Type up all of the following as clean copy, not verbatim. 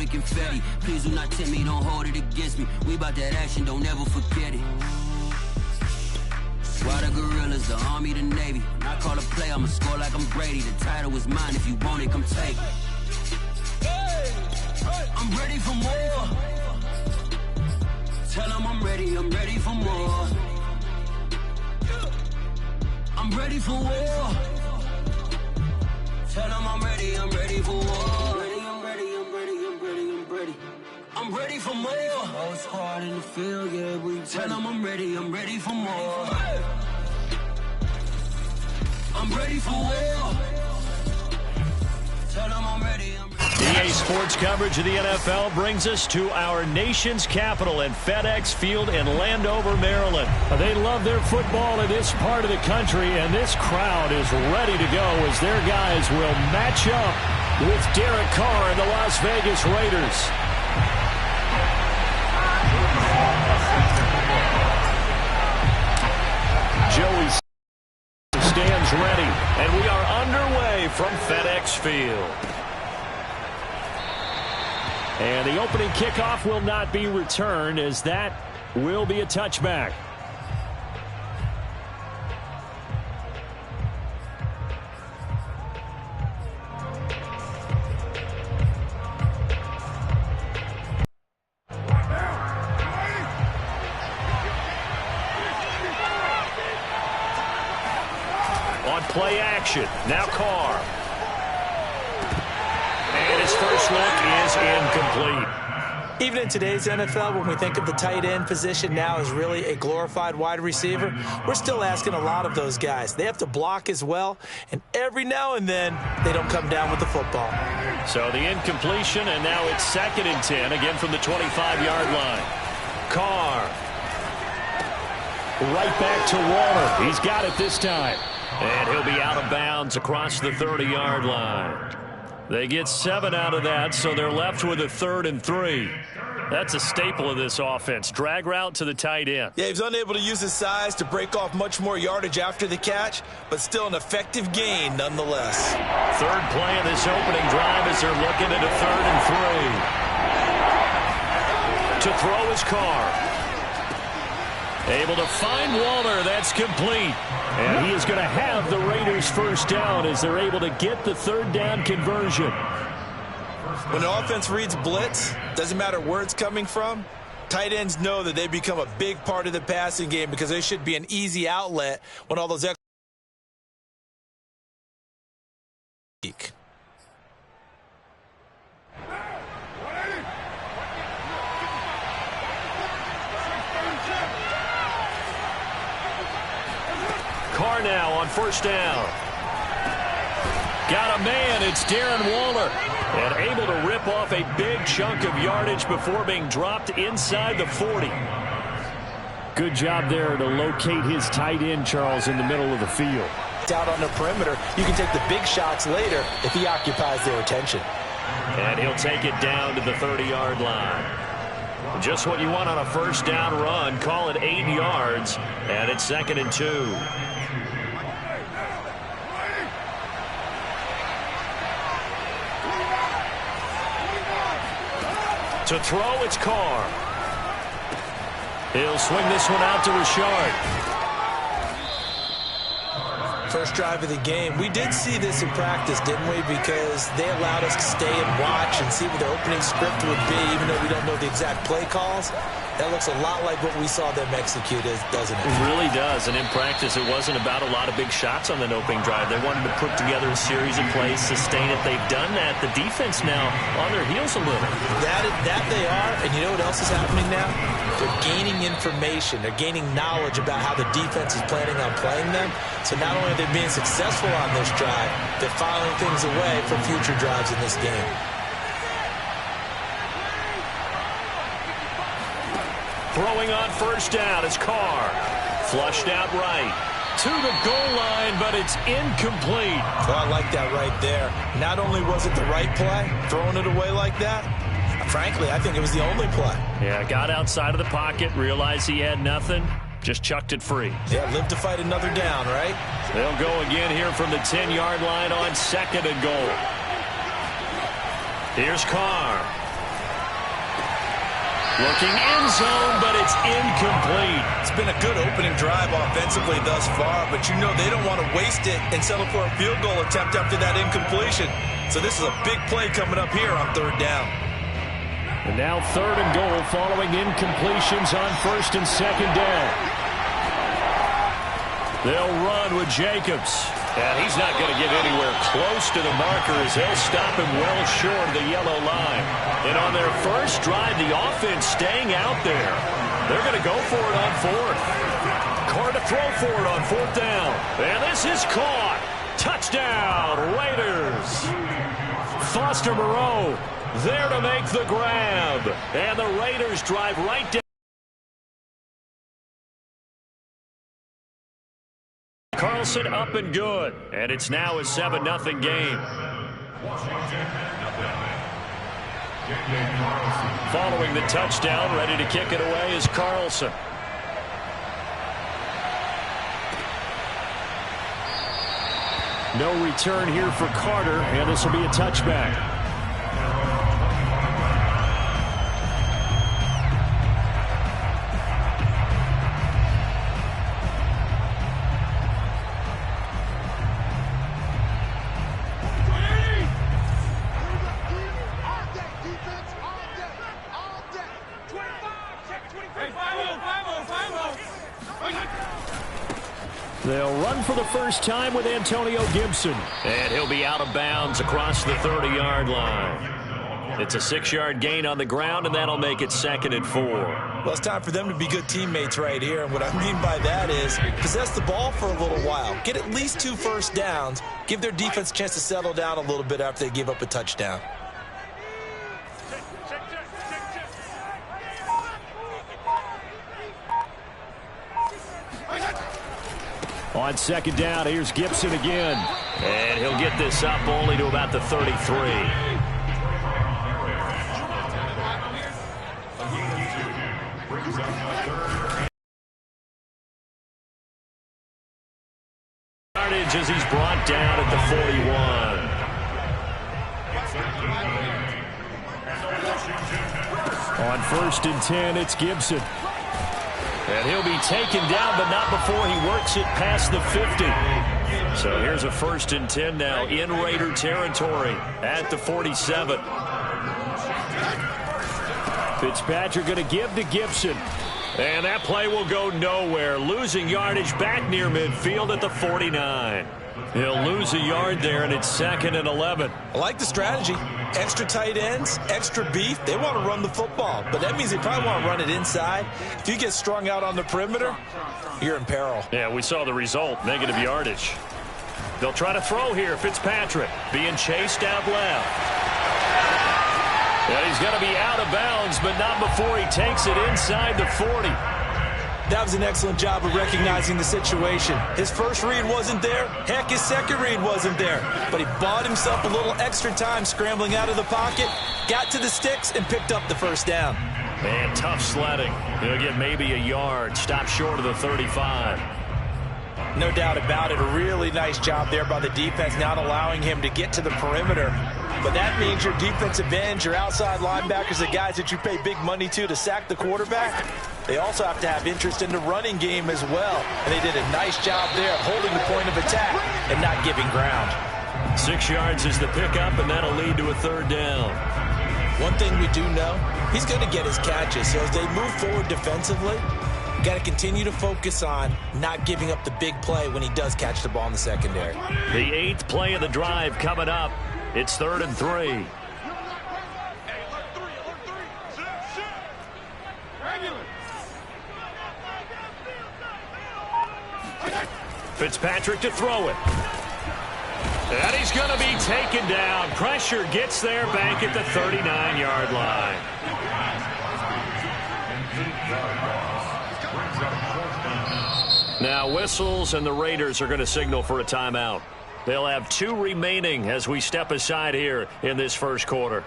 the confetti. Please do not tempt me, don't hold it against me. We about that action, don't ever forget it. Why the gorillas, the army, the navy? When I call a play, I'ma score like I'm Brady. The title is mine, if you want it, come take it. I'm ready for more. Tell them I'm ready for more. I'm ready for war. Tell them I'm ready for war. I'm ready for more. Oh, it's hard in the field, yeah, we tell them I'm ready for more. I'm ready for war. Tell them I'm ready. EA Sports coverage of the NFL brings us to our nation's capital in FedEx Field in Landover, Maryland. They love their football in this part of the country, and this crowd is ready to go as their guys will match up with Derek Carr and the Las Vegas Raiders. Joey stands ready, and we are underway from FedEx Field. And the opening kickoff will not be returned, as that will be a touchback. On play action, now Carr. And his first look is incomplete. Even in today's NFL, when we think of the tight end position now as really a glorified wide receiver, we're still asking a lot of those guys. They have to block as well, and every now and then they don't come down with the football. So the incompletion, and now it's 2nd and 10, again from the 25-yard line. Carr. Right back to Waller. He's got it this time. And he'll be out of bounds across the 30-yard line. They get 7 out of that, so they're left with a 3rd and 3. That's a staple of this offense. Drag route to the tight end. Yeah, he's unable to use his size to break off much more yardage after the catch, but still an effective gain nonetheless. 3rd play of this opening drive as they're looking at a 3rd and 3. To throw his Carr. Able to find Waller. That's complete. And he is going to have the Raiders first down as they're able to get the 3rd down conversion. When an offense reads blitz, doesn't matter where it's coming from, tight ends know that they become a big part of the passing game because they should be an easy outlet when all those Carr now on 1st down. Got a man. It's Darren Waller. And able to rip off a big chunk of yardage before being dropped inside the 40. Good job there to locate his tight end, Charles, in the middle of the field. Out on the perimeter, you can take the big shots later if he occupies their attention. And he'll take it down to the 30-yard line. Just what you want on a 1st down run. Call it 8 yards, and it's 2nd and 2. To throw, it's Carr. He'll swing this one out to Richard. First drive of the game. We did see this in practice, didn't we? Because they allowed us to stay and watch and see what the opening script would be, even though we don't know the exact play calls. That looks a lot like what we saw them execute, doesn't it? It really does. And in practice, it wasn't about a lot of big shots on the opening drive. They wanted to put together a series of plays, sustain it. They've done that. The defense now on their heels a little. That they are. And you know what else is happening now? They're gaining information. They're gaining knowledge about how the defense is planning on playing them. So not only are they being successful on this drive, they're filing things away for future drives in this game. Throwing on 1st down is Carr. Flushed out right. To the goal line, but it's incomplete. Oh, I like that right there. Not only was it the right play, throwing it away like that, frankly, I think it was the only play. Yeah, got outside of the pocket, realized he had nothing, just chucked it free. Yeah, live to fight another down, right? They'll go again here from the 10-yard line on 2nd and goal. Here's Carr. Looking end zone, but it's incomplete. It's been a good opening drive offensively thus far, but you know they don't want to waste it and settle for a field goal attempt after that incompletion. So this is a big play coming up here on third down. And now third and goal following incompletions on first and second down. They'll run with Jacobs. And he's not going to get anywhere close to the marker as they'll stop him well short of the yellow line. And on their first drive, the offense staying out there. They're going to go for it on fourth. Carr to throw for it on fourth down. And this is caught. Touchdown, Raiders. Foster Moreau there to make the grab. And the Raiders drive right down. Carlson up and good. And it's now a 7-0 game. Following the touchdown, ready to kick it away is Carlson. No return here for Carter, and this will be a touchback. They'll run for the first time with Antonio Gibson. And he'll be out of bounds across the 30-yard line. It's a 6-yard gain on the ground, and that'll make it 2nd and 4. Well, it's time for them to be good teammates right here. And what I mean by that is possess the ball for a little while. Get at least 2 first downs. Give their defense a chance to settle down a little bit after they give up a touchdown. On second down, here's Gibson again. And he'll get this up only to about the 33. Yardage as he's brought down at the 41. On first and 10, it's Gibson. And he'll be taken down, but not before he works it past the 50. So here's a first and 10 now in Raider territory at the 47. Fitzpatrick going to give to Gibson. And that play will go nowhere. Losing yardage back near midfield at the 49. He'll lose a yard there, and it's 2nd and 11. I like the strategy. Extra tight ends, extra beef. They want to run the football, but that means they probably want to run it inside. If you get strung out on the perimeter, you're in peril. Yeah, we saw the result, negative yardage. They'll try to throw here. Fitzpatrick being chased out left. And he's going to be out of bounds, but not before he takes it inside the 40. That was an excellent job of recognizing the situation. His first read wasn't there. Heck, his second read wasn't there. But he bought himself a little extra time scrambling out of the pocket, got to the sticks, and picked up the first down. And tough sledding. He'll get maybe a yard. Stop short of the 35. No doubt about it. A really nice job there by the defense, not allowing him to get to the perimeter. But that means your defensive ends, your outside linebackers, the guys that you pay big money to sack the quarterback, they also have to have interest in the running game as well. And they did a nice job there of holding the point of attack and not giving ground. 6 yards is the pickup, and that'll lead to a third down. One thing we do know, he's going to get his catches. So as they move forward defensively, you got to continue to focus on not giving up the big play when he does catch the ball in the secondary. The 8th play of the drive coming up. It's 3rd and 3. Fitzpatrick to throw it. And he's going to be taken down. Pressure gets there back at the 39-yard line. Now whistles, and the Raiders are going to signal for a timeout. They'll have 2 remaining as we step aside here in this first quarter.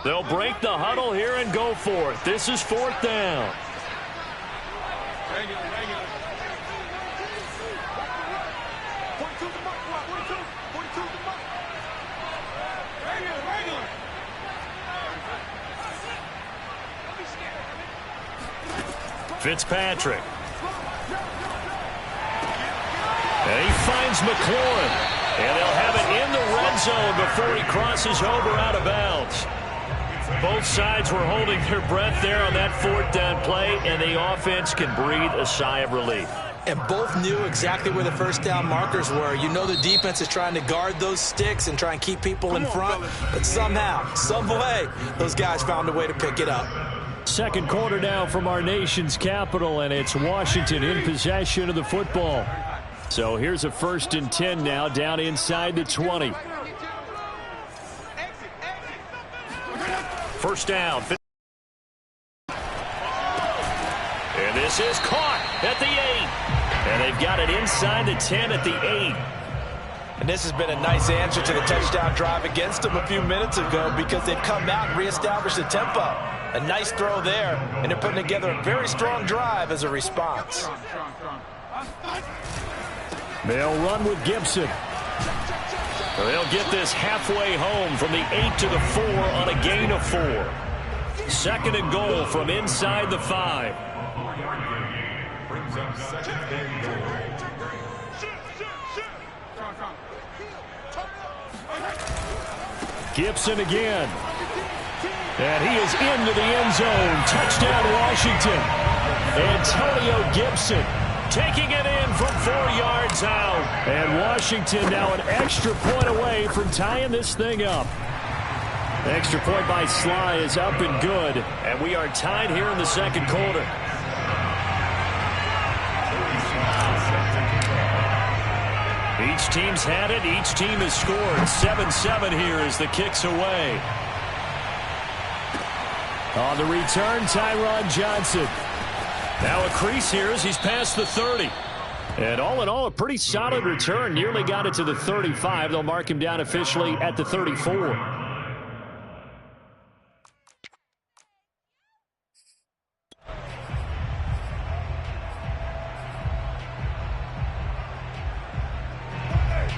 They'll break the huddle here and go for it. This is 4th down. Fitzpatrick. And he finds McLaurin. And they'll have it in the red zone before he crosses over out of bounds. Both sides were holding their breath there on that fourth down play, and the offense can breathe a sigh of relief. And both knew exactly where the first down markers were. You know the defense is trying to guard those sticks and try and keep people in front, but somehow, some way, those guys found a way to pick it up. Second quarter now from our nation's capital, and it's Washington in possession of the football. So here's a 1st and 10 now, down inside the 20. First down. And this is caught at the 8. And they've got it inside the 10 at the 8. And this has been a nice answer to the touchdown drive against them a few minutes ago because they've come out and reestablished the tempo. A nice throw there, and they're putting together a very strong drive as a response. They'll run with Gibson. They'll get this halfway home from the 8 to the 4 on a gain of 4. 2nd and goal from inside the 5. Gibson again. And he is into the end zone. Touchdown, Washington. Antonio Gibson taking it in from 4 yards out. And Washington now an extra point away from tying this thing up. Extra point by Sly is up and good. And we are tied here in the second quarter. Each team's had it. Each team has scored. 7-7 here as the kick's away. On the return, Tyron Johnson. Now a crease here as he's past the 30. And all in all, a pretty solid return. Nearly got it to the 35. They'll mark him down officially at the 34.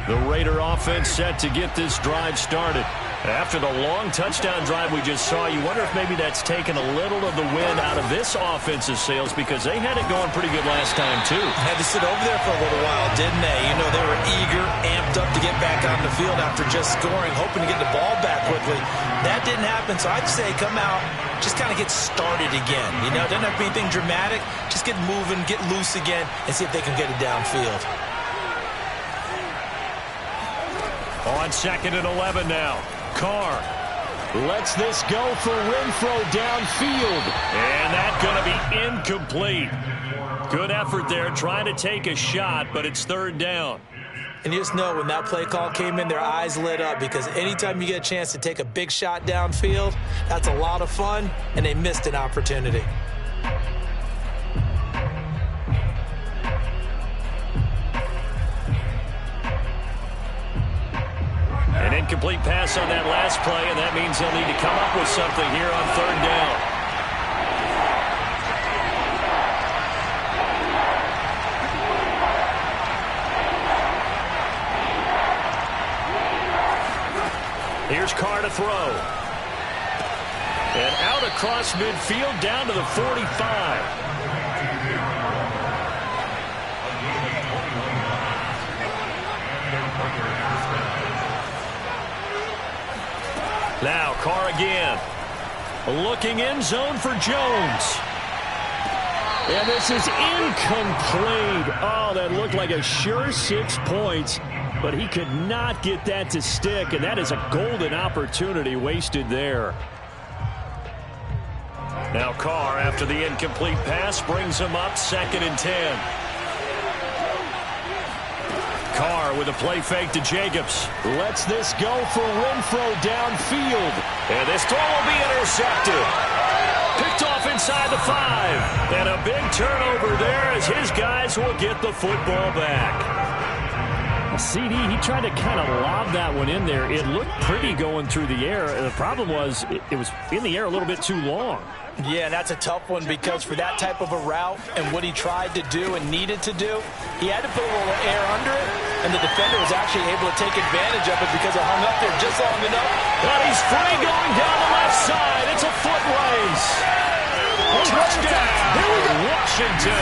The Raider offense set to get this drive started. After the long touchdown drive we just saw, you wonder if maybe that's taken a little of the wind out of this offensive sails because they had it going pretty good last time, too. Had to sit over there for a little while, didn't they? You know, they were eager, amped up to get back on the field after just scoring, hoping to get the ball back quickly. That didn't happen, so I'd say come out, just kind of get started again. You know, it doesn't have to be anything dramatic. Just get moving, get loose again, and see if they can get it downfield. On 2nd and 11 now. Carr lets this go for Renfro downfield. And that's going to be incomplete. Good effort there trying to take a shot, but it's 3rd down. And you just know when that play call came in, their eyes lit up because anytime you get a chance to take a big shot downfield, that's a lot of fun, and they missed an opportunity. An incomplete pass on that last play, and that means they'll need to come up with something here on 3rd down. Here's Carr to throw. And out across midfield down to the 45. Now Carr again. Looking end zone for Jones. And this is incomplete. Oh, that looked like a sure 6 points. But he could not get that to stick. And that is a golden opportunity wasted there. Now Carr, after the incomplete pass, brings him up 2nd and 10. Carr with a play fake to Jacobs. Lets this go for Renfro downfield. And this throw will be intercepted. Picked off inside the 5. And a big turnover there as his guys will get the football back. CD, he tried to kind of lob that one in there. It looked pretty going through the air. The problem was it was in the air a little bit too long. Yeah, and that's a tough one because for that type of a route and what he tried to do and needed to do, he had to put a little air under it, and the defender was actually able to take advantage of it because it hung up there just long enough. But he's free going down the left side. It's a foot race. Touchdown, Washington.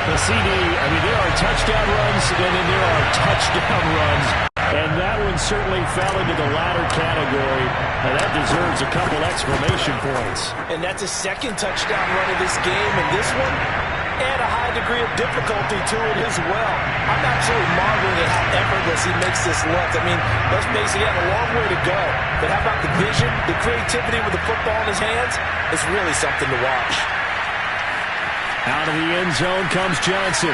The CD, there are touchdown runs, and then there are touchdown runs. And that one certainly fell into the latter category. And that deserves a couple exclamation points. And that's a second touchdown run of this game. And this one, add a high degree of difficulty to it as well. I'm absolutely marveling at how effortless he makes this look. Let's face it, he had a long way to go. But how about the vision, the creativity with the football in his hands? It's really something to watch. Out of the end zone comes Johnson.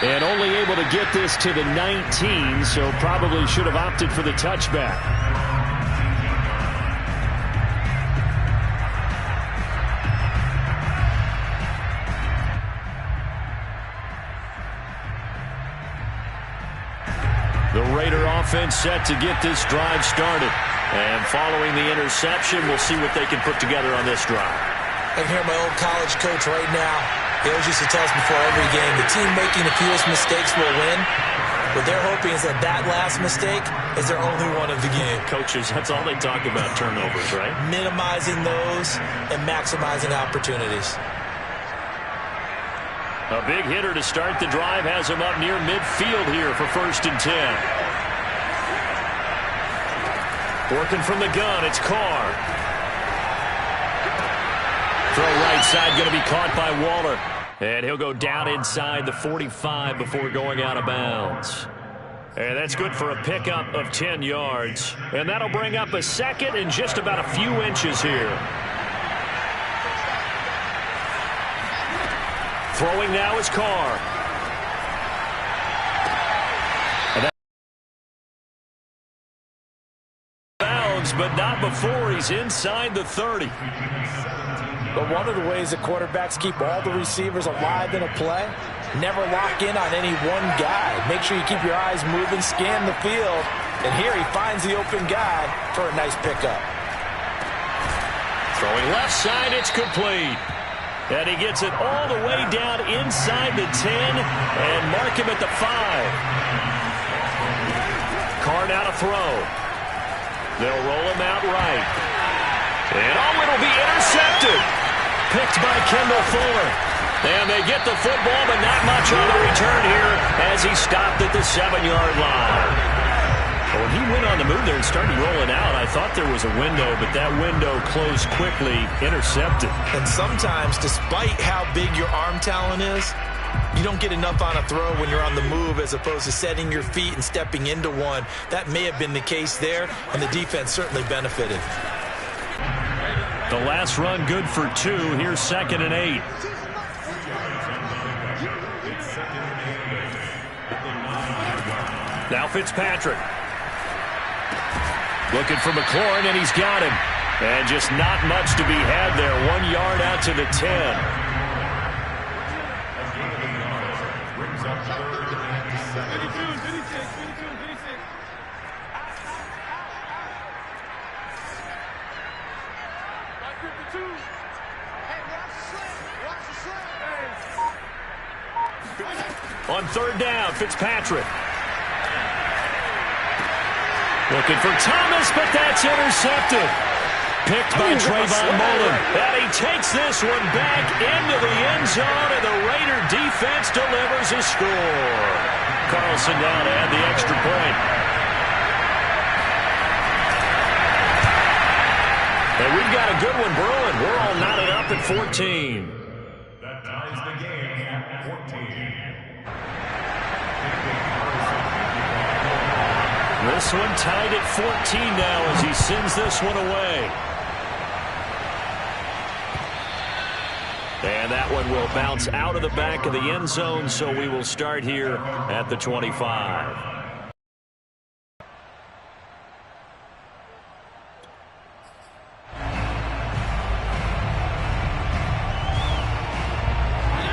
And only able to get this to the 19, so probably should have opted for the touchback. The Raider offense set to get this drive started. And following the interception, we'll see what they can put together on this drive. I can hear my old college coach right now. He always used to tell us before every game, the team making the fewest mistakes will win. What they're hoping is that last mistake is their only one of the game. Coaches, that's all they talk about, turnovers, right? Minimizing those and maximizing opportunities. A big hitter to start the drive has him up near midfield here for 1st and 10. Working from the gun, it's Carr. Throw right side, going to be caught by Waller. And he'll go down inside the 45 before going out of bounds. And that's good for a pickup of 10 yards. And that'll bring up a second and just about a few inches here. Throwing now is Carr. Bounds, but not before he's inside the 30. But one of the ways that quarterbacks keep all the receivers alive in a play, never lock in on any one guy. Make sure you keep your eyes moving, scan the field, and here he finds the open guy for a nice pickup. Throwing left side, it's complete. And he gets it all the way down inside the 10 and mark him at the 5. Carr now to throw. They'll roll him out right. And it'll be intercepted. Picked by Kendall Fuller. And they get the football, but not much on the return here as he stopped at the 7-yard line. When he went on the move there and started rolling out, I thought there was a window, but that window closed quickly, intercepted. And sometimes, despite how big your arm talent is, you don't get enough on a throw when you're on the move as opposed to setting your feet and stepping into one. That may have been the case there, and the defense certainly benefited. The last run good for 2. Here's 2nd and 8. Now Fitzpatrick. Looking for McLaurin, and he's got him. And just not much to be had there. 1 yard out to the 10. On 3rd down, Fitzpatrick. Looking for Thomas, but that's intercepted. Picked by Trayvon Mullen. And he takes this one back into the end zone, and the Raider defense delivers a score. Carlson down to add the extra point. And we've got a good one brewing. We're all knotted up at 14. That ties the game at 14. This one tied at 14 now as he sends this one away. And that one will bounce out of the back of the end zone, so we will start here at the 25.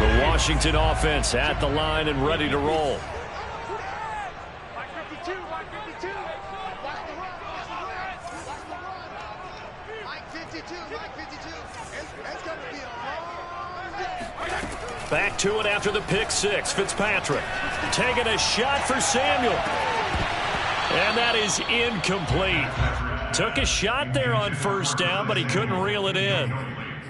The Washington offense at the line and ready to roll. Back to it after the pick six. Fitzpatrick taking a shot for Samuel. And that is incomplete. Took a shot there on first down, but he couldn't reel it in.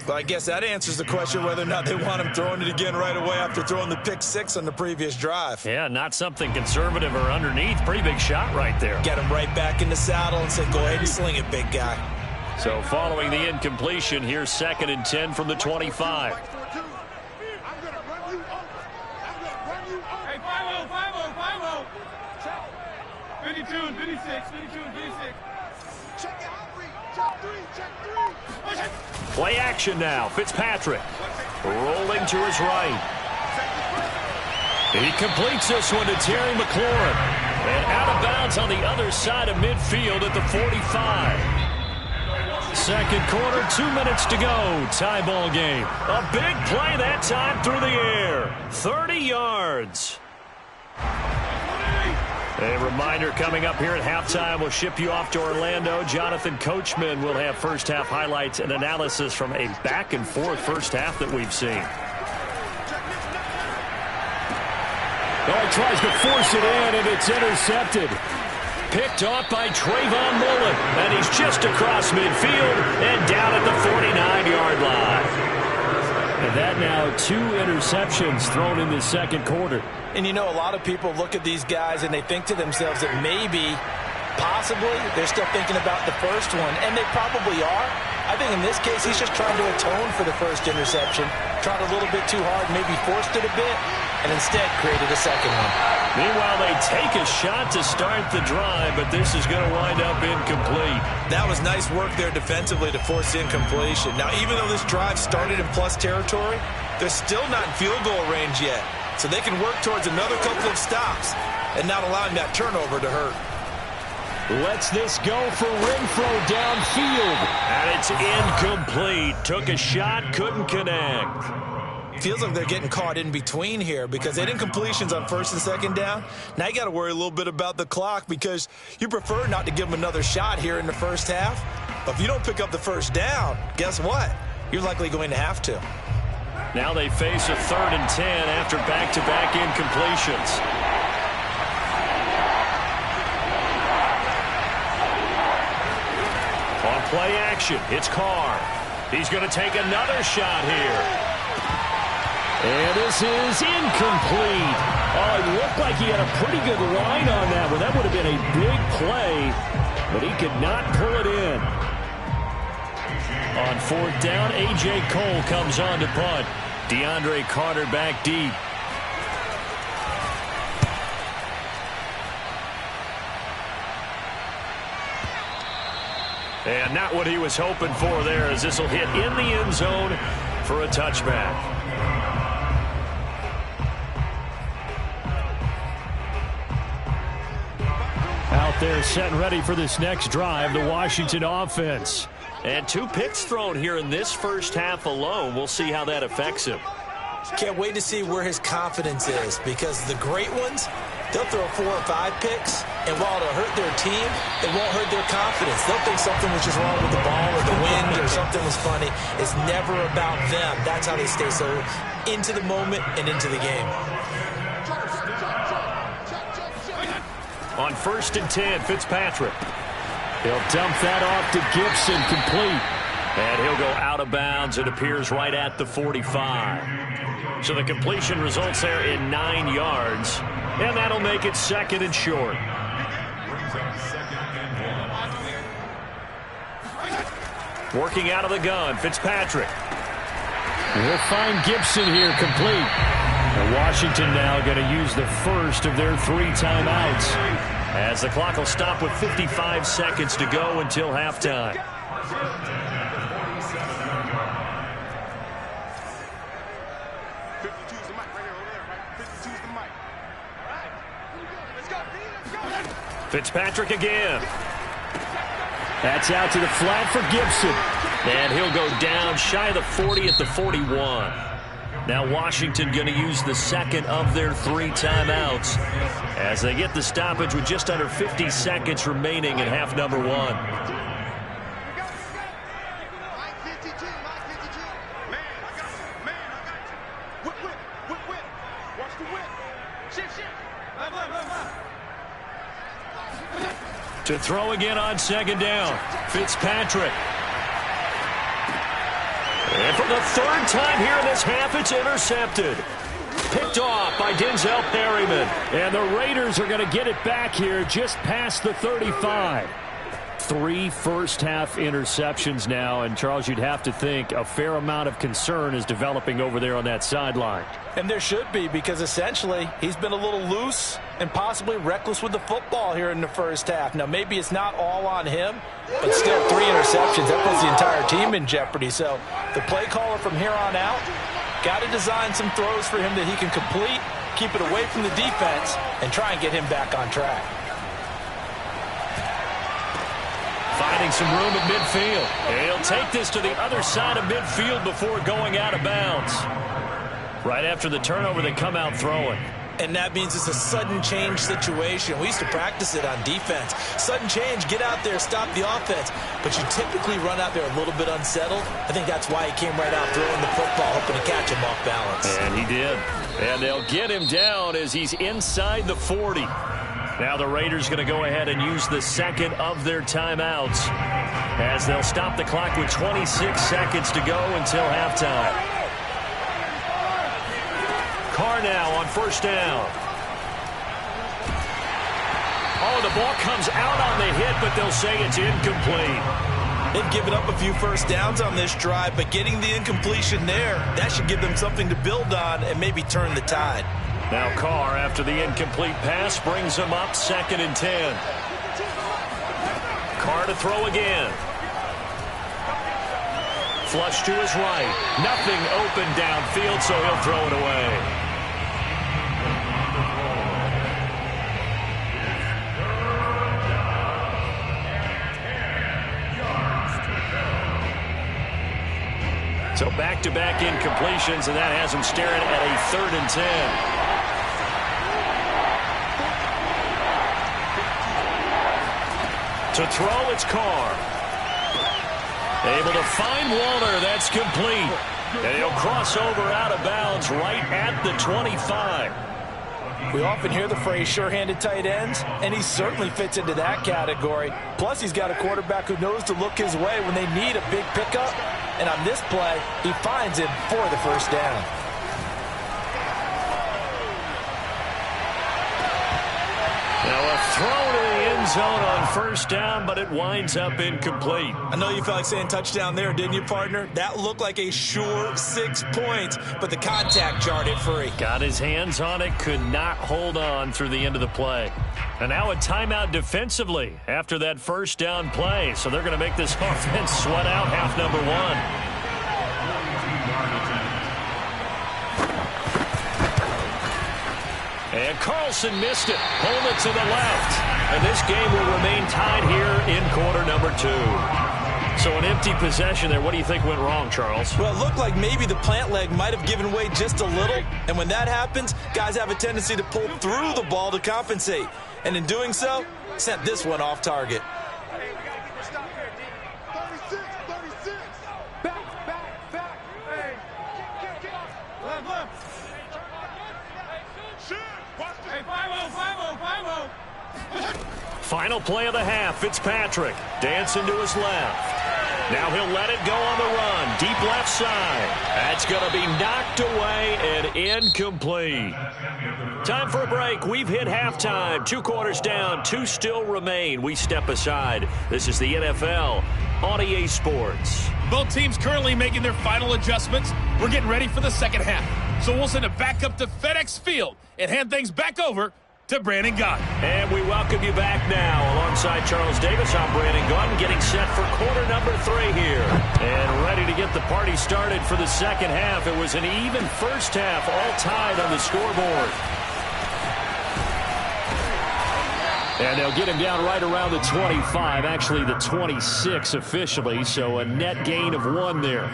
Well, I guess that answers the question whether or not they want him throwing it again right away after throwing the pick six on the previous drive. Yeah, not something conservative or underneath. Pretty big shot right there. Get him right back in the saddle and say, go ahead and sling it, big guy. So following the incompletion, here's 2nd and 10 from the 25. Hey, 5-0, 5-0. 52 and 56, 52 and 56. Check it out, check three. Play action now. Fitzpatrick rolling to his right. He completes this one to Terry McLaurin. And out of bounds on the other side of midfield at the 45. Second quarter, 2 minutes to go. Tie ball game. A big play that time through the air. 30 yards. A reminder coming up here at halftime. We'll ship you off to Orlando. Jonathan Coachman will have first half highlights and analysis from a back and forth first half that we've seen. Oh, he tries to force it in, and it's intercepted. Picked off by Trayvon Mullen, and he's just across midfield and down at the 49-yard line. And that now 2 interceptions thrown in the second quarter. And you know, a lot of people look at these guys and they think to themselves that maybe, possibly, they're still thinking about the first one, and they probably are. I think in this case, he's just trying to atone for the first interception, tried a little bit too hard, maybe forced it a bit, and instead created a second one. Meanwhile, they take a shot to start the drive, but this is going to wind up incomplete. That was nice work there defensively to force incompletion. Now, even though this drive started in plus territory, they're still not in field goal range yet. So they can work towards another couple of stops and not allowing that turnover to hurt. Lets this go for Renfro downfield. And it's incomplete. Took a shot, couldn't connect. Feels like they're getting caught in between here because they had incompletions on first and second down. Now you got to worry a little bit about the clock because you prefer not to give them another shot here in the first half. But if you don't pick up the first down, guess what? You're likely going to have to. Now they face a 3rd and 10 after back-to-back incompletions. On play action, it's Carr. He's going to take another shot here. And this is incomplete. Oh, it looked like he had a pretty good line on that one. That would have been a big play, but he could not pull it in. On 4th down, A.J. Cole comes on to punt. DeAndre Carter back deep. And not what he was hoping for there, as this will hit in the end zone for a touchback. Out there set and ready for this next drive, the Washington offense. And 2 picks thrown here in this first half alone. We'll see how that affects him. Can't wait to see where his confidence is because the great ones, they'll throw 4 or 5 picks, and while it'll hurt their team, it won't hurt their confidence. They'll think something was just wrong with the ball or the wind or something was funny. It's never about them. That's how they stay so into the moment and into the game. On 1st and 10, Fitzpatrick. He'll dump that off to Gibson, complete. And he'll go out of bounds. It appears right at the 45. So the completion results there in 9 yards. And that'll make it 2nd and short. Working out of the gun, Fitzpatrick. We'll find Gibson here, complete. And Washington now going to use the first of their 3 timeouts, as the clock will stop with 55 seconds to go until halftime. Fitzpatrick again. That's out to the flat for Gibson. And he'll go down shy of the 40 at the 41. Now Washington going to use the second of their 3 timeouts as they get the stoppage with just under 50 seconds remaining in half number 1. To throw again on second down. Fitzpatrick. And for the third time here in this half, it's intercepted. Picked off by Denzel Perryman. And the Raiders are going to get it back here just past the 35. 3 first-half interceptions now, and Charles, you'd have to think a fair amount of concern is developing over there on that sideline. And there should be, because essentially he's been a little loose and possibly reckless with the football here in the first half. Now, maybe it's not all on him, but still 3 interceptions. That puts the entire team in jeopardy. So the play caller from here on out got to design some throws for him that he can complete, keep it away from the defense, and try and get him back on track. Finding some room at midfield. He'll take this to the other side of midfield before going out of bounds. Right after the turnover, they come out throwing. And that means it's a sudden change situation. We used to practice it on defense. Sudden change, get out there, stop the offense. But you typically run out there a little bit unsettled. I think that's why he came right out throwing the football, hoping to catch him off balance. And he did. And they'll get him down as he's inside the 40. Now the Raiders going to go ahead and use the second of their timeouts as they'll stop the clock with 26 seconds to go until halftime. Carr now on first down. Oh, the ball comes out on the hit, but they'll say it's incomplete. They've given up a few first downs on this drive, but getting the incompletion there, that should give them something to build on and maybe turn the tide. Now Carr, after the incomplete pass, brings him up 2nd and 10. Carr to throw again. Flush to his right. Nothing open downfield, so he'll throw it away. So back-to-back incompletions, and that has him staring at a 3rd and 10. To throw, it's Carr. Able to find Waller. That's complete. And he'll cross over out of bounds right at the 25. We often hear the phrase sure-handed tight ends, and he certainly fits into that category. Plus, he's got a quarterback who knows to look his way when they need a big pickup. And on this play, he finds him for the first down. Now a throw to the end zone on first down, but it winds up incomplete. I know you felt like saying touchdown there, didn't you, partner? That looked like a sure 6 points, but the contact jarred it free. Got his hands on it, could not hold on through the end of the play. And now a timeout defensively after that first down play. So they're going to make this offense sweat out half number 1. And Carlson missed it. Hold it to the left. And this game will remain tied here in quarter number 2. So an empty possession there. What do you think went wrong, Charles? Well, it looked like maybe the plant leg might have given way just a little. And when that happens, guys have a tendency to pull through the ball to compensate. And in doing so, sent this one off target. Final play of the half, Fitzpatrick dancing to his left. Now he'll let it go on the run, deep left side. That's going to be knocked away and incomplete. Time for a break. We've hit halftime. 2 quarters down, 2 still remain. We step aside. This is the NFL on EA Sports. Both teams currently making their final adjustments. We're getting ready for the second half. So we'll send it back up to FedEx Field and hand things back over to Brandon Gunn. And we welcome you back now. Alongside Charles Davis, I'm Brandon Gunn, getting set for quarter number 3 here. And ready to get the party started for the second half. It was an even first half, all tied on the scoreboard. And they'll get him down right around the 25, actually the 26 officially, so a net gain of 1 there.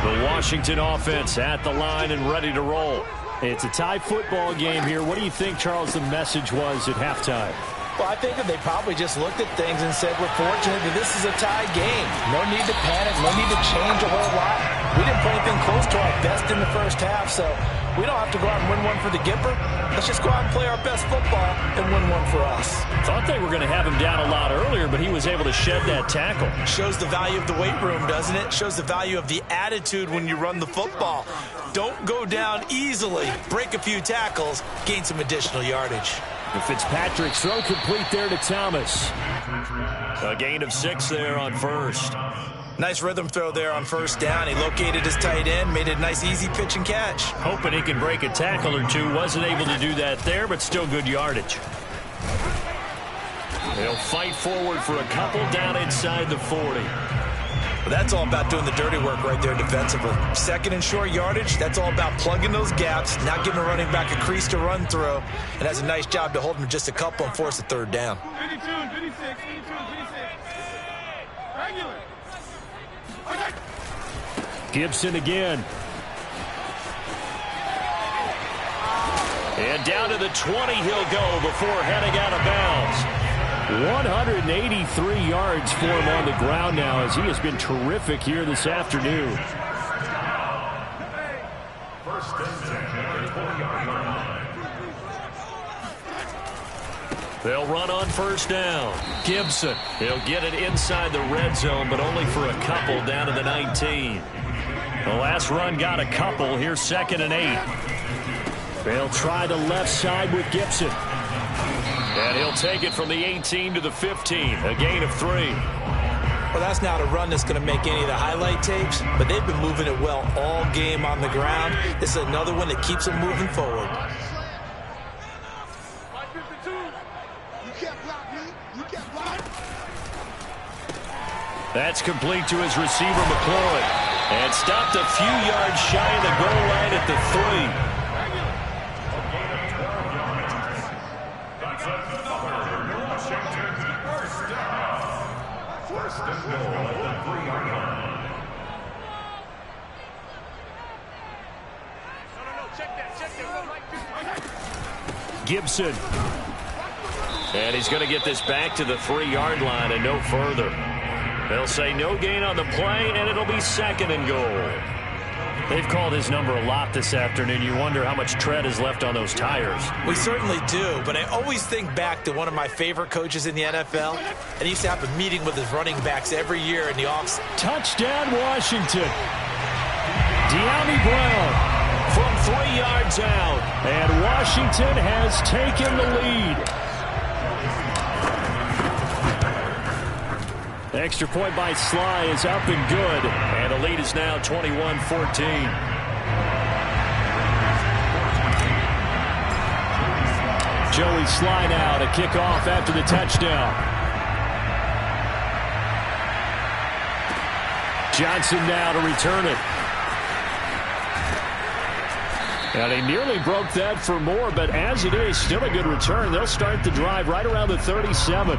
The Washington offense at the line and ready to roll. It's a tie football game here. What do you think, Charles, the message was at halftime? Well, I think that they probably just looked at things and said, we're fortunate that this is a tie game. No need to panic, no need to change a whole lot. We didn't play anything close to our best in the first half, so We don't have to go out and win one for the Gipper. Let's just go out and play our best football and win one for us. Thought they were going to have him down a lot earlier, but he was able to shed that tackle. Shows the value of the weight room, doesn't it? Shows the value of the attitude when you run the football. Don't go down easily. Break a few tackles, gain some additional yardage. The Fitzpatrick's throw complete there to Thomas. A gain of 6 there on first. Nice rhythm throw there on first down. He located his tight end, made it a nice easy pitch and catch. Hoping he can break a tackle or two. Wasn't able to do that there, but still good yardage. They'll fight forward for a couple down inside the 40. Well, that's all about doing the dirty work right there defensively. Second and short yardage, that's all about plugging those gaps, not giving a running back a crease to run through, and has a nice job to hold him just a couple and force a third down. 52, 56, 52, 56. Regular. Gibson again. And down to the 20 he'll go before heading out of bounds. 183 yards for him on the ground now as he has been terrific here this afternoon. First and 10, 20-yard line. They'll run on first down. Gibson. He'll get it inside the red zone, but only for a couple down to the 19. The last run got a couple. Here's 2nd and 8. They'll try the left side with Gibson. And he'll take it from the 18 to the 15. A gain of 3. Well, that's not a run that's going to make any of the highlight tapes, but they've been moving it well all game on the ground. This is another one that keeps them moving forward. That's complete to his receiver, McLaurin. And stopped a few yards shy of the goal line at the 3. Gibson. And he's going to get this back to the 3-yard line and no further. They'll say no gain on the play, and it'll be 2nd and goal. They've called his number a lot this afternoon. You wonder how much tread is left on those tires. We certainly do, but I always think back to one of my favorite coaches in the NFL, and he used to have a meeting with his running backs every year in the offseason. Touchdown, Washington. De'Ami Brown from 3 yards out, and Washington has taken the lead. Extra point by Sly is up and good, and the lead is now 21-14. Joey Sly now to kick off after the touchdown. Johnson now to return it. And he nearly broke that for more, but as it is, still a good return. They'll start the drive right around the 37.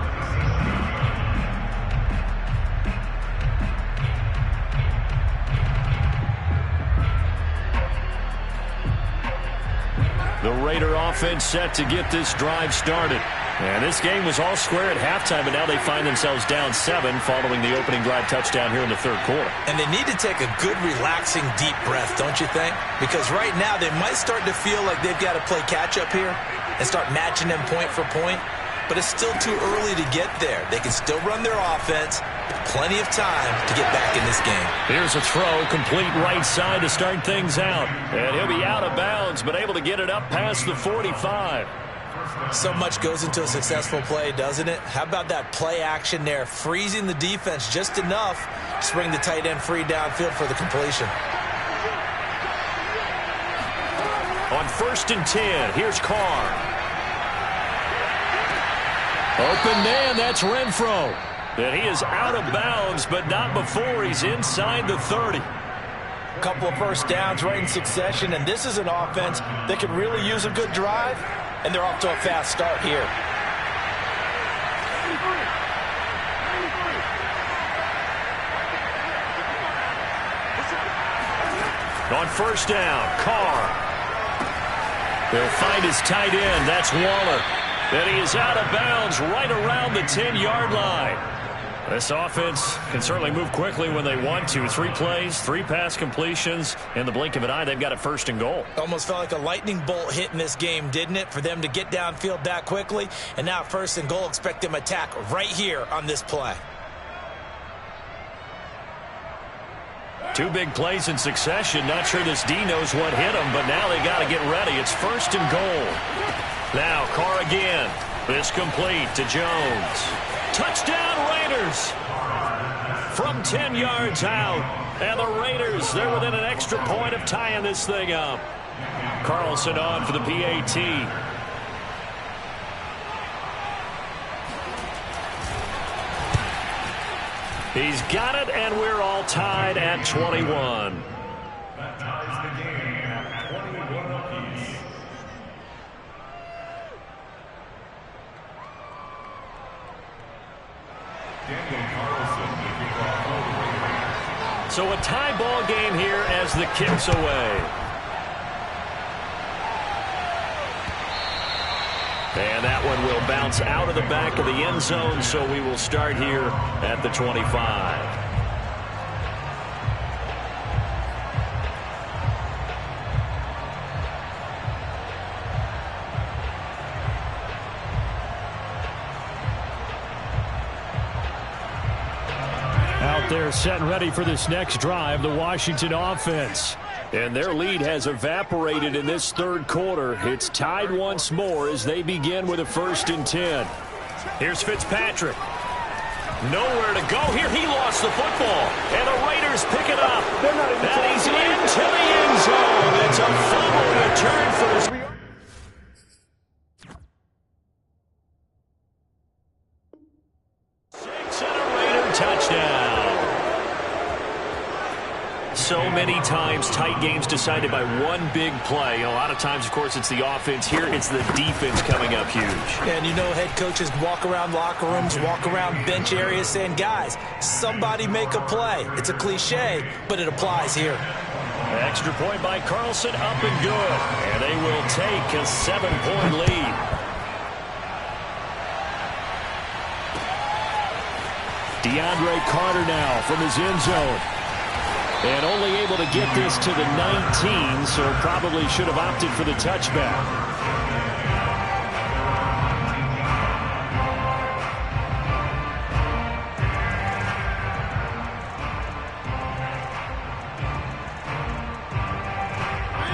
The Raider offense set to get this drive started. And this game was all square at halftime, but now they find themselves down 7 following the opening drive touchdown here in the 3rd quarter. And they need to take a good, relaxing, deep breath, don't you think? Because right now they might start to feel like they've got to play catch-up here and start matching them point for point. But it's still too early to get there. They can still run their offense. Plenty of time to get back in this game. Here's a throw, complete right side to start things out. And he'll be out of bounds, but able to get it up past the 45. So much goes into a successful play, doesn't it? How about that play action there, freezing the defense just enough to bring the tight end free downfield for the completion. On 1st and 10, here's Carr. Open man, that's Renfro. And he is out of bounds, but not before he's inside the 30. A couple of first downs right in succession, and this is an offense that could really use a good drive, and they're off to a fast start here. On 1st down, Carr. They'll find his tight end, that's Waller. And he is out of bounds right around the 10-yard line. This offense can certainly move quickly when they want to. 3 plays, 3 pass completions. In the blink of an eye, they've got it 1st and goal. Almost felt like a lightning bolt hit in this game, didn't it? For them to get downfield that quickly. And now 1st and goal, expect them to attack right here on this play. 2 big plays in succession. Not sure this D knows what hit him, but now they got to get ready. It's 1st and goal. Now Carr again. This complete to Jones. Touchdown Raiders from 10 yards out. And the Raiders, they're within an extra point of tying this thing up. Carlson on for the PAT. He's got it, and we're all tied at 21. That ties the game at 21 apiece. So a tie ball game here as the kick's away. And that one will bounce out of the back of the end zone, so we will start here at the 25. Out there set and ready for this next drive, the Washington offense. And their lead has evaporated in this 3rd quarter. It's tied once more as they begin with a 1st and 10. Here's Fitzpatrick. Nowhere to go here. He lost the football. And the Raiders pick it up. And he's into the end zone. It's a fumble return for his... 6 and a Raider touchdown. So many times tight games decided by one big play. A lot of times, of course, it's the offense. Here, it's the defense coming up huge. And you know head coaches walk around locker rooms, walk around bench areas saying, guys, somebody make a play. It's a cliche, but it applies here. Extra point by Carlson, up and good. And they will take a 7-point lead. DeAndre Carter now from his end zone. And only able to get this to the 19, so probably should have opted for the touchback.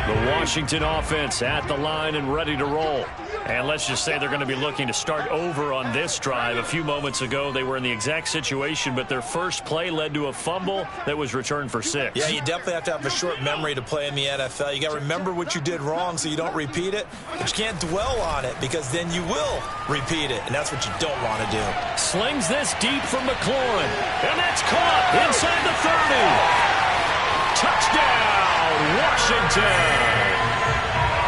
The Washington offense at the line and ready to roll. And let's just say they're going to be looking to start over on this drive. A few moments ago, they were in the exact situation, but their first play led to a fumble that was returned for 6. Yeah, you definitely have to have a short memory to play in the NFL. You got to remember what you did wrong so you don't repeat it, but you can't dwell on it because then you will repeat it, and that's what you don't want to do. Slings this deep from McLaurin, and that's caught inside the 30. Touchdown, Washington.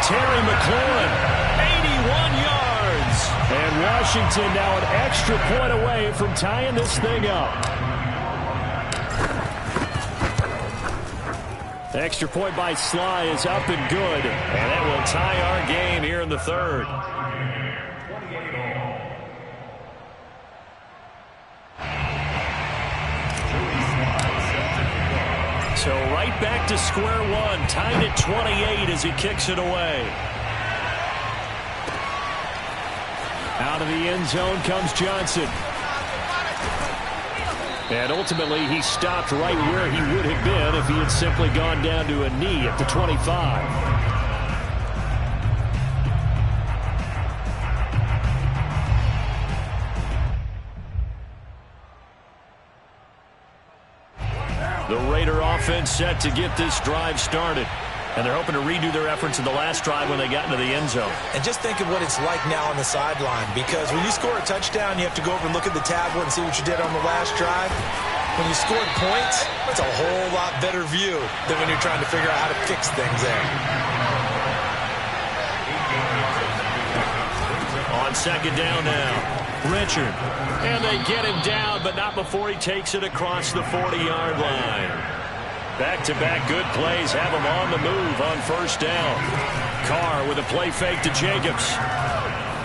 Terry McLaurin. 81 yards. And Washington now an extra point away from tying this thing up. Extra point by Sly is up and good. And that will tie our game here in the 3rd. So right back to square one. Tied at 28 as he kicks it away. Out of the end zone comes Johnson. And ultimately, he stopped right where he would have been if he had simply gone down to a knee at the 25. The Raider offense set to get this drive started. And they're hoping to redo their efforts in the last drive when they got into the end zone. And just think of what it's like now on the sideline, because when you score a touchdown, you have to go over and look at the tablet and see what you did on the last drive. When you scored points, it's a whole lot better view than when you're trying to figure out how to fix things there. On 2nd down now, Richard. And they get him down, but not before he takes it across the 40-yard line. Back-to-back good plays have him on the move on 1st down. Carr with a play fake to Jacobs.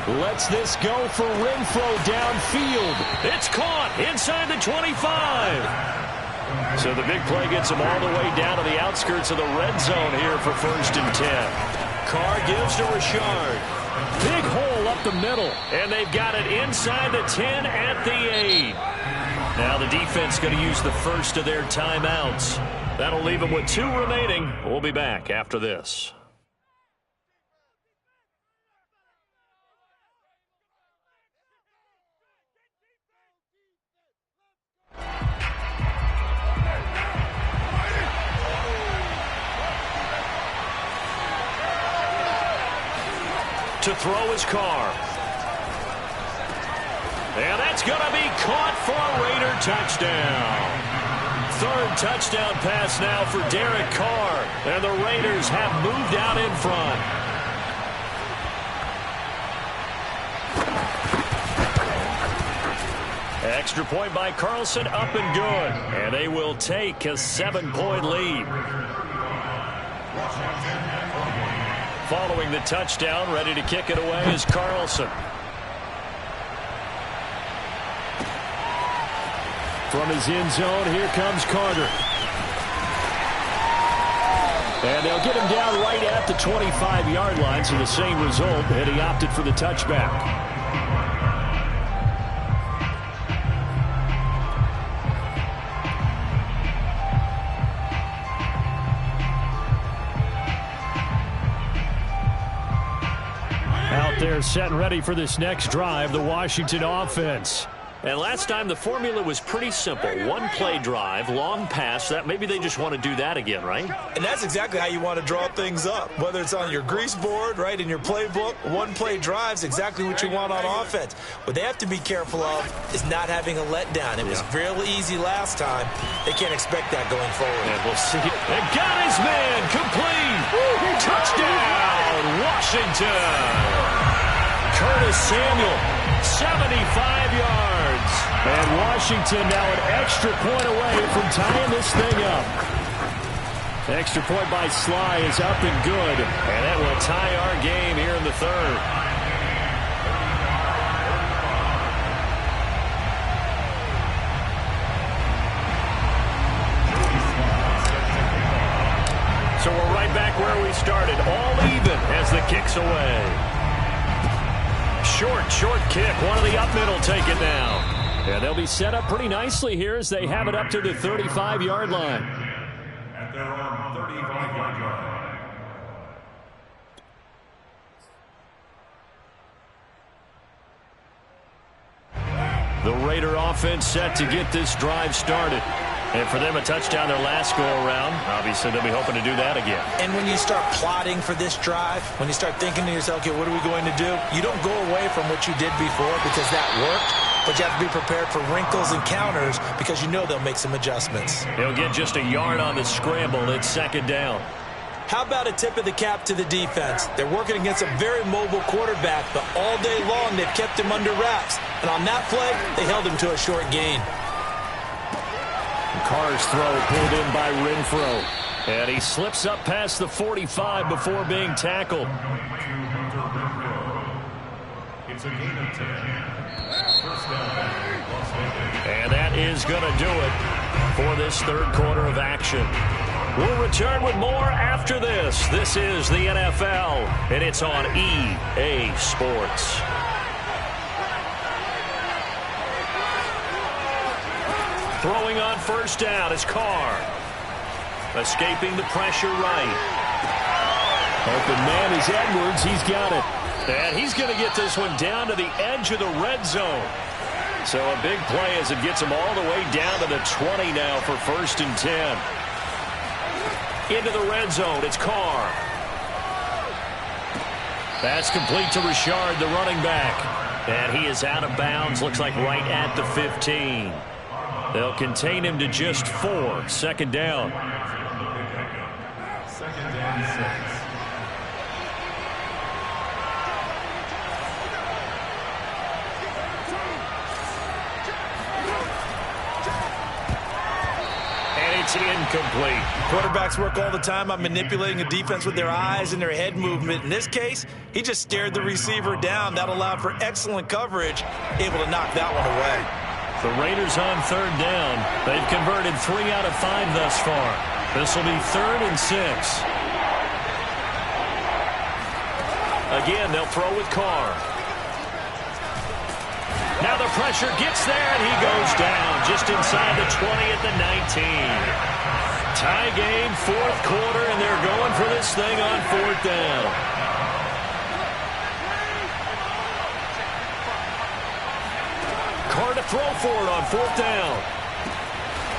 Lets this go for Renfro downfield. It's caught inside the 25. So the big play gets him all the way down to the outskirts of the red zone here for 1st and 10. Carr gives to Richard. Big hole up the middle, and they've got it inside the 10 at the 8. Now the defense going to use the first of their timeouts. That'll leave them with 2 remaining. We'll be back after this. To throw his Carr. And that's going to be caught for a Raider touchdown. 3rd touchdown pass now for Derek Carr. And the Raiders have moved out in front. Extra point by Carlson, up and good. And they will take a 7-point lead. Following the touchdown, ready to kick it away is Carlson. From his end zone, here comes Carter. And they'll get him down right at the 25-yard line, so the same result, and he opted for the touchback. Out there set and ready for this next drive, the Washington offense. And last time the formula was pretty simple. 1-play drive, long pass. That maybe they just want to do that again, right? And that's exactly how you want to draw things up. Whether it's on your grease board, right, in your playbook, 1-play drive's exactly what you want on offense. What they have to be careful of is not having a letdown. It was real easy last time. They can't expect that going forward. And we'll see. And got his man complete. Touchdown, Washington. Curtis Samuel, 75 yards. And Washington now an extra point away from tying this thing up. Extra point by Sly is up and good. And that will tie our game here in the 3rd. So we're right back where we started. All even as the kick's away. Short kick. One of the up middle take it down. And they'll be set up pretty nicely here as they have it up to the 35-yard line. At their own 35-yard line. The Raider offense set to get this drive started. And for them, a touchdown their last go-around. Obviously, they'll be hoping to do that again. And when you start plotting for this drive, when you start thinking to yourself, okay, what are we going to do? You don't go away from what you did before because that worked, but you have to be prepared for wrinkles and counters because you know they'll make some adjustments. He'll get just a yard on the scramble. It's 2nd down. How about a tip of the cap to the defense? They're working against a very mobile quarterback, but all day long they've kept him under wraps. And on that play, they held him to a short gain. Carr's throw pulled in by Renfro. And he slips up past the 45 before being tackled. It's a gain of 10. First down, Las Vegas. And that is going to do it for this 3rd quarter of action. We'll return with more after this. This is the NFL, and it's on EA Sports. Throwing on 1st down is Carr. Escaping the pressure right. Open man is Edwards. He's got it. And he's going to get this one down to the edge of the red zone. So a big play as it gets him all the way down to the 20 now for 1st and 10. Into the red zone. It's Carr. That's complete to Richard, the running back. And he is out of bounds. Looks like right at the 15. They'll contain him to just 4. 2nd down. 2nd and 6. It's incomplete. Quarterbacks work all the time on manipulating a defense with their eyes and their head movement. In this case, he just stared the receiver down. That allowed for excellent coverage, able to knock that one away. The Raiders on third down. They've converted 3 out of 5 thus far. This will be 3rd and 6. Again, they'll throw with Carr. Now the pressure gets there, and he goes down just inside the 20 at the 19. Tie game, 4th quarter, and they're going for this thing on 4th down. Carr to throw for it on 4th down.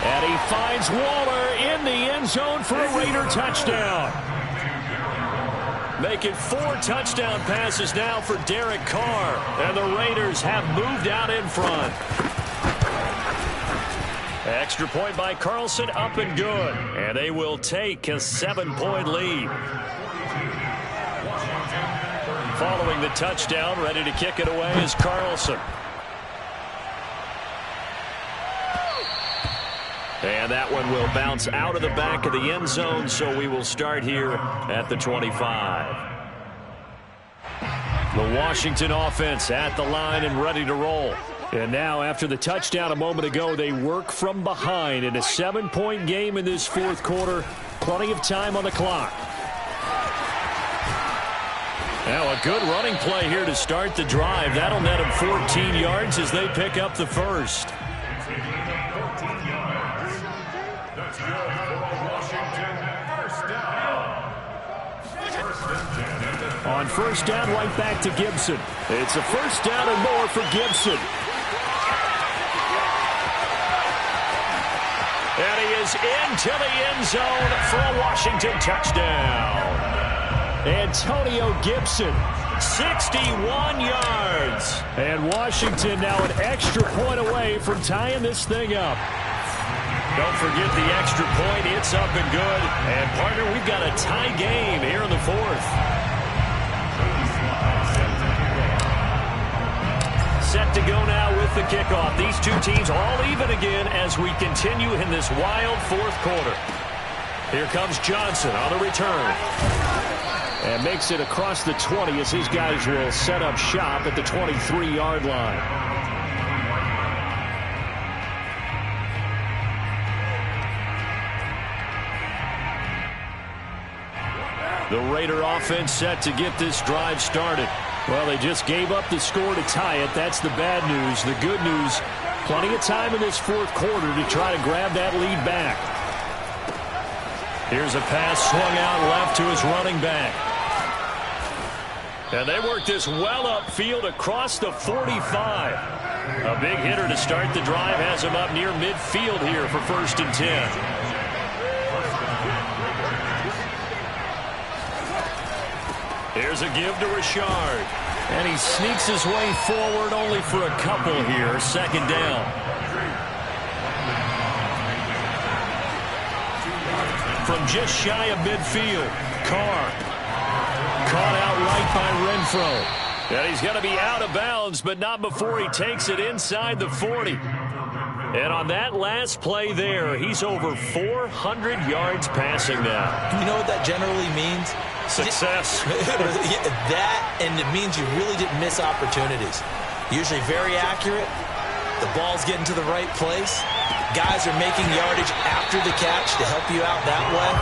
And he finds Waller in the end zone for a Raider touchdown. Making 4 touchdown passes now for Derek Carr. And the Raiders have moved out in front. Extra point by Carlson, up and good. And they will take a 7-point lead. Following the touchdown, ready to kick it away is Carlson. And that one will bounce out of the back of the end zone, so we will start here at the 25. The Washington offense at the line and ready to roll. And now, after the touchdown a moment ago, they work from behind in a 7-point game in this 4th quarter. Plenty of time on the clock. Now, a good running play here to start the drive. That'll net them 14 yards as they pick up the first. On 1st down, right back to Gibson. It's a 1st down and more for Gibson. And he is into the end zone for a Washington touchdown. Antonio Gibson, 61 yards. And Washington now an extra point away from tying this thing up. Don't forget the extra point. It's up and good. And, partner, we've got a tie game here in the 4th. Set to go now with the kickoff. These two teams all even again as we continue in this wild 4th quarter. Here comes Johnson on the return. And makes it across the 20 as his guys will set up shop at the 23-yard line. The Raider offense set to get this drive started. Well, they just gave up the score to tie it. That's the bad news. The good news, plenty of time in this 4th quarter to try to grab that lead back. Here's a pass swung out left to his running back. And they work this well upfield across the 45. A big hitter to start the drive has him up near midfield here for 1st and 10. Here's a give to Richard. And he sneaks his way forward only for a couple here. 2nd down. From just shy of midfield, Carr. Caught out right by Renfro. And he's going to be out of bounds, but not before he takes it inside the 40. And on that last play there, he's over 400 yards passing now. You know what that generally means? Success. That, and it means you really didn't miss opportunities. Usually very accurate. The ball's getting to the right place. Guys are making yardage after the catch to help you out that way.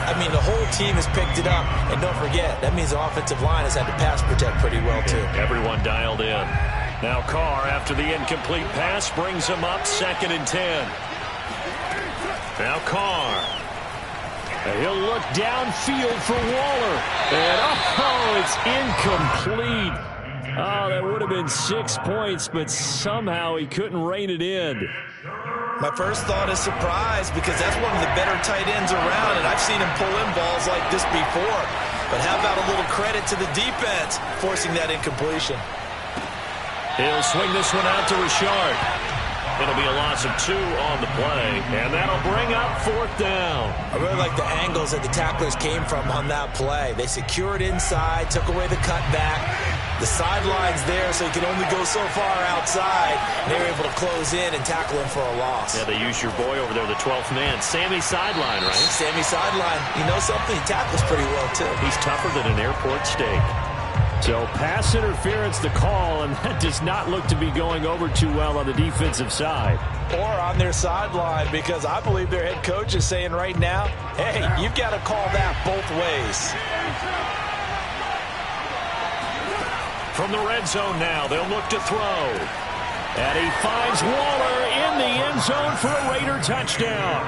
I mean, the whole team has picked it up. And don't forget, that means the offensive line has had to pass protect pretty well, too. Everyone dialed in. Now Carr, after the incomplete pass, brings him up 2nd and 10. Now Carr. He'll look downfield for Waller. And, it's incomplete. Oh, that would have been 6 points, but somehow he couldn't rein it in. My first thought is surprise, because that's one of the better tight ends around, and I've seen him pull in balls like this before. But how about a little credit to the defense forcing that incompletion? He'll swing this one out to Richard. It'll be a loss of 2 on the play, and that'll bring up 4th down. I really like the angles that the tacklers came from on that play. They secured inside, took away the cutback, The sideline's there, so he can only go so far outside. They were able to close in and tackle him for a loss. Yeah, they used your boy over there, the 12th man. Sammy sideline, right? Sammy sideline. You know something? He tackles pretty well, too. He's tougher than an airport steak. So pass interference the call, and that does not look to be going over too well on the defensive side. Or on their sideline, because I believe their head coach is saying right now, hey, you've got to call that both ways. From the red zone now, they'll look to throw. And he finds Waller in the end zone for a Raider touchdown.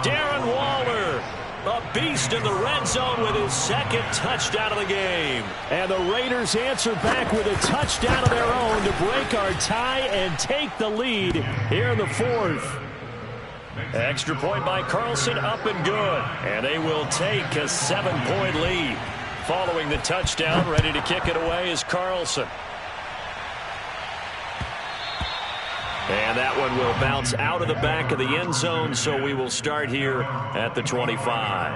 Darren Waller, a beast in the red zone with his second touchdown of the game. And the Raiders answer back with a touchdown of their own to break our tie and take the lead here in the fourth. Extra point by Carlson, up and good. And they will take a 7-point lead. Following the touchdown, ready to kick it away is Carlson. And that one will bounce out of the back of the end zone, so we will start here at the 25.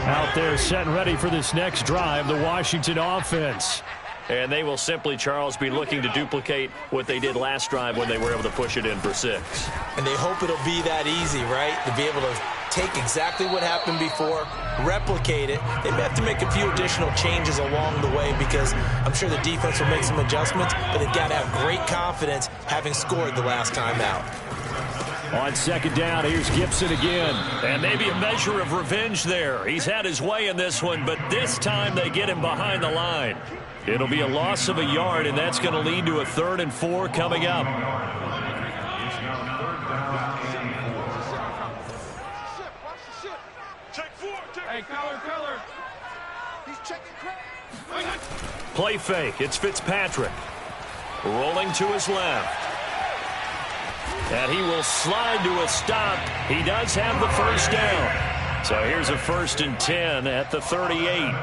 Out there set and ready for this next drive, the Washington offense. And they will simply, Charles, be looking to duplicate what they did last drive when they were able to push it in for 6. And they hope it'll be that easy, right? To be able to take exactly what happened before, replicate it. They may have to make a few additional changes along the way because I'm sure the defense will make some adjustments, but they've got to have great confidence having scored the last time out. On second down, here's Gibson again. And maybe a measure of revenge there. He's had his way in this one, but this time they get him behind the line. It'll be a loss of a yard, and that's going to lead to a 3rd and 4 coming up. Hey, color. He's checking crack. Play fake. It's Fitzpatrick. Rolling to his left. And he will slide to a stop. He does have the first down. So here's a 1st and 10 at the 38.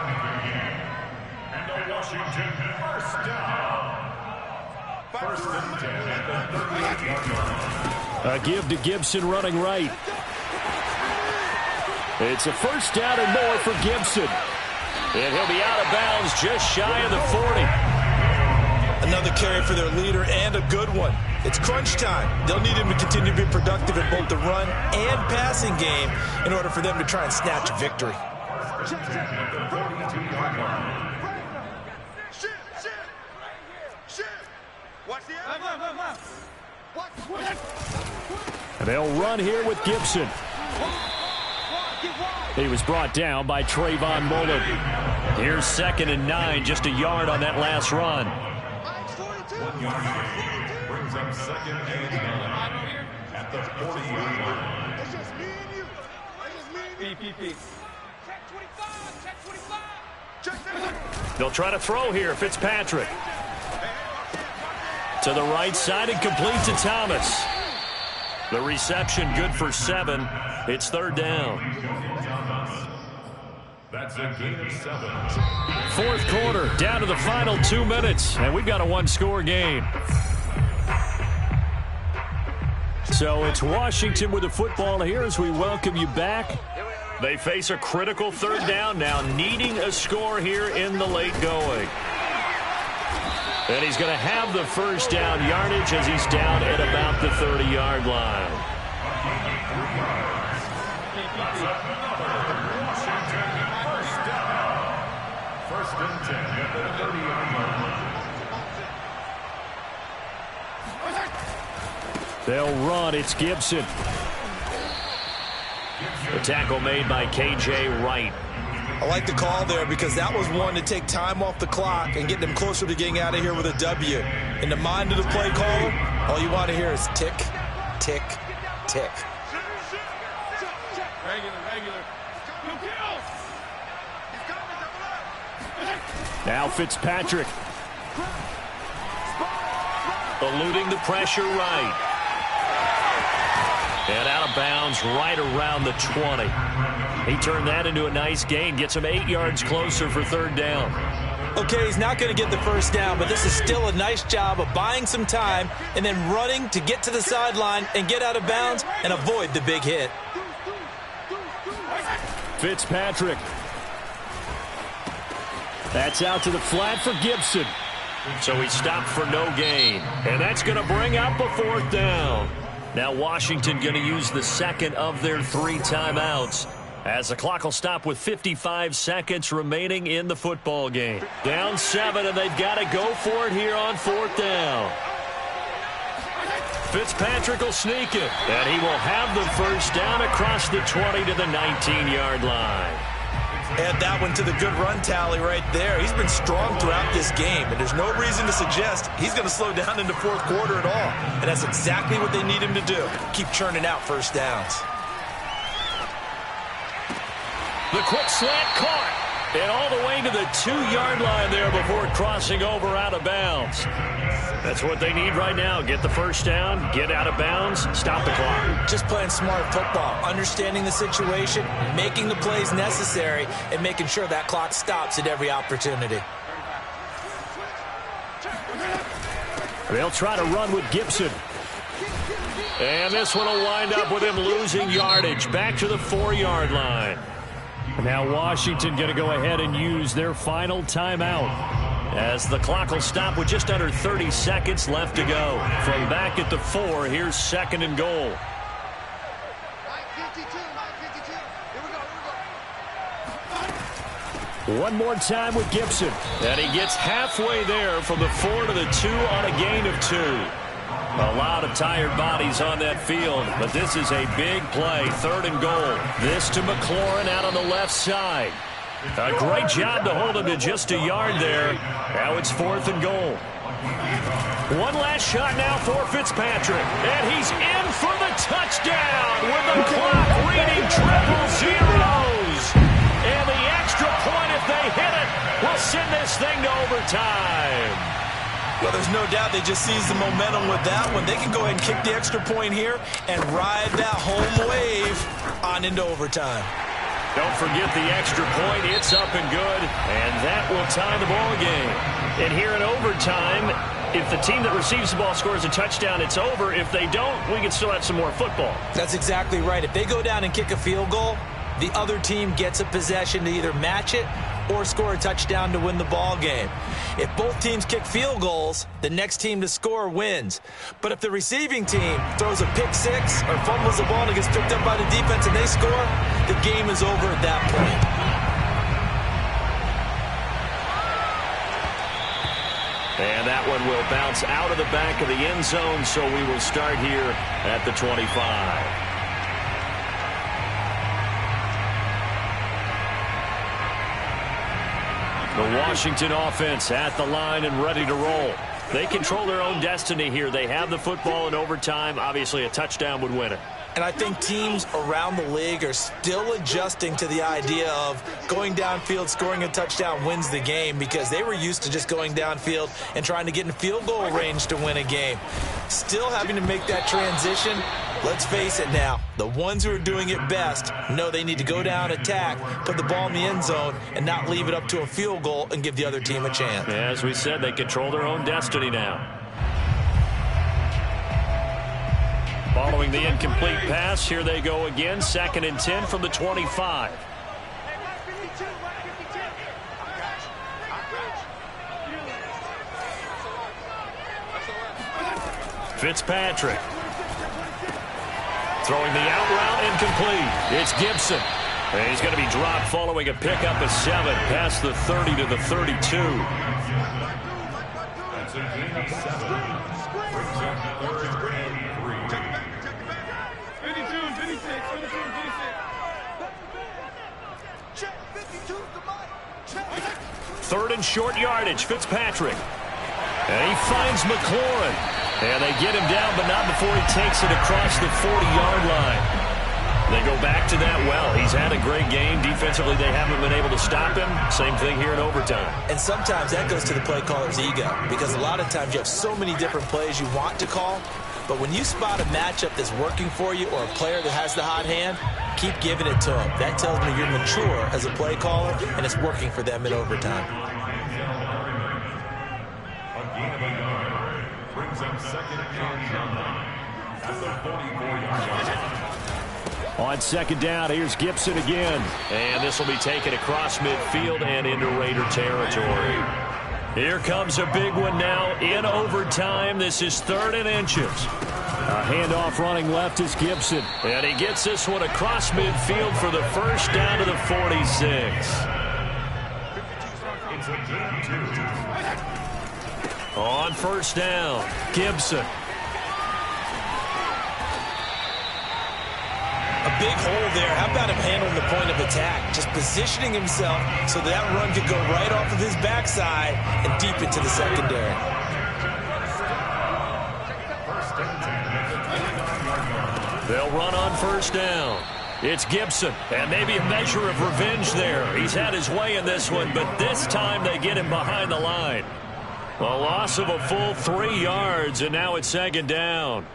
Washington, first down. 1st and 10 at the 38-yard line. A give to Gibson running right. It's a 1st down and more for Gibson. And he'll be out of bounds just shy of the 40. Another carry for their leader and a good one. It's crunch time. They'll need him to continue to be productive in both the run and passing game in order for them to try and snatch a victory. They'll run here with Gibson. He was brought down by Trayvon Mullen. Here's 2nd and 9, just a yard on that last run. 1 yard brings up 2nd and 9 at the 40-yard line. It's just me and you. It's just me and you. Check 25. Check 25. They'll try to throw here. Fitzpatrick. To the right side and complete to Thomas. The reception good for 7. It's 3rd down. That's a gain of 7. 4th quarter, down to the final 2 minutes, and we've got a 1-score game. So it's Washington with the football here as we welcome you back. They face a critical 3rd down now, needing a score here in the late going. And he's going to have the 1st down yardage as he's down at about the 30-yard line. First and 10 at the 30-yard line. They'll run. It's Gibson. The tackle made by K.J. Wright. I like the call there because that was one to take time off the clock and get them closer to getting out of here with a W. In the mind of the play caller, all you want to hear is tick, tick, tick. Regular. Now Fitzpatrick. Eluding the pressure right. And out of bounds right around the 20. He turned that into a nice gain. Gets him 8 yards closer for 3rd down. Okay, he's not going to get the first down, but this is still a nice job of buying some time and then running to get to the sideline and get out of bounds and avoid the big hit. Fitzpatrick. That's out to the flat for Gibson. So he stopped for no gain. And that's going to bring up a 4th down. Now Washington going to use the second of their 3 timeouts, as the clock will stop with 55 seconds remaining in the football game. Down 7, and they've got to go for it here on 4th down. Fitzpatrick will sneak it, and he will have the first down across the 20 to the 19-yard line. Add that one to the good run tally right there. He's been strong throughout this game, and there's no reason to suggest he's going to slow down in the 4th quarter at all. And that's exactly what they need him to do. Keep churning out first downs. The quick slant caught. And all the way to the 2-yard line there before crossing over out of bounds. That's what they need right now. Get the first down, get out of bounds, stop the clock. Just playing smart football, understanding the situation, making the plays necessary, and making sure that clock stops at every opportunity. They'll try to run with Gibson. And this one will wind up with him losing yardage. Back to the 4-yard line. Now Washington going to go ahead and use their final timeout, as the clock will stop with just under 30 seconds left to go. From back at the 4, here's 2nd and goal. One more time with Gibson. And he gets halfway there from the 4 to the 2 on a gain of 2. A lot of tired bodies on that field, but this is a big play. 3rd and goal. This to McLaurin out on the left side. A great job to hold him to just a yard there. Now it's 4th and goal. One last shot now for Fitzpatrick. And he's in for the touchdown with the clock reading 000. And the extra point, if they hit it, will send this thing to overtime. Well, there's no doubt they just seized the momentum with that one. They can go ahead and kick the extra point here and ride that home wave on into overtime. Don't forget the extra point. It's up and good, and that will tie the ball game. And here in overtime, if the team that receives the ball scores a touchdown, it's over. If they don't, we can still have some more football. That's exactly right. If they go down and kick a field goal, the other team gets a possession to either match it or score a touchdown to win the ball game. If both teams kick field goals, the next team to score wins. But if the receiving team throws a pick 6 or fumbles the ball and it gets picked up by the defense and they score, the game is over at that point. And that one will bounce out of the back of the end zone, so we will start here at the 25. The Washington offense at the line and ready to roll. They control their own destiny here. They have the football in overtime. Obviously, a touchdown would win it. And I think teams around the league are still adjusting to the idea of going downfield, scoring a touchdown wins the game, because they were used to just going downfield and trying to get in field goal range to win a game. Still having to make that transition. Let's face it now, the ones who are doing it best know they need to go down, attack, put the ball in the end zone, and not leave it up to a field goal and give the other team a chance. As we said, they control their own destiny now. Following the incomplete pass, here they go again. 2nd and 10 from the 25. Fitzpatrick. Throwing the out route, incomplete. It's Gibson. And he's going to be dropped following a pickup of 7 past the 30 to the 32. That's a gain of 7. Brings up 3rd and 3. 3rd and short yardage, Fitzpatrick. And he finds McLaurin. And they get him down, but not before he takes it across the 40-yard line. They go back to that well. He's had a great game. Defensively, they haven't been able to stop him. Same thing here in overtime. And sometimes that goes to the play caller's ego, because a lot of times you have so many different plays you want to call, but when you spot a matchup that's working for you or a player that has the hot hand, keep giving it to him. That tells me you're mature as a play caller, and it's working for them in overtime. second and 9 at the 44-yard line. On second down, here's Gibson again. And this will be taken across midfield and into Raider territory. Here comes a big one now in overtime. This is 3rd and inches. A handoff running left is Gibson. And he gets this one across midfield for the first down to the 46. It's a game 2. On first down, Gibson. A big hole there. How about him handling the point of attack? Just positioning himself so that run could go right off of his backside and deep into the secondary. They'll run on first down. It's Gibson, and maybe a measure of revenge there. He's had his way in this one, but this time they get him behind the line. A loss of a full 3 yards, and now it's second down.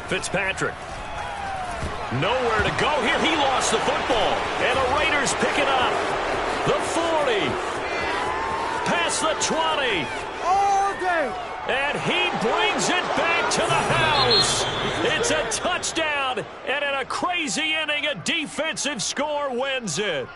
Fitzpatrick. Nowhere to go here. He lost the football. And the Raiders pick it up. The 40. Past the 20. All day. And he brings it back to the house. It's a touchdown. And in a crazy inning, a defensive score wins it.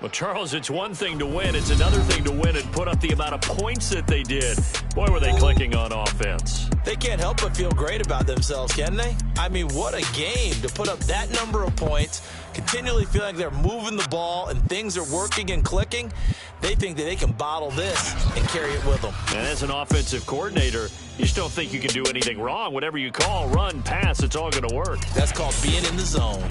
Well, Charles, it's one thing to win. It's another thing to win and put up the amount of points that they did. Boy, were they clicking on offense. They can't help but feel great about themselves, can they? I mean, what a game to put up that number of points, continually feel like they're moving the ball and things are working and clicking. They think that they can bottle this and carry it with them. And as an offensive coordinator, you just don't think you can do anything wrong. Whatever you call, run, pass, it's all going to work. That's called being in the zone.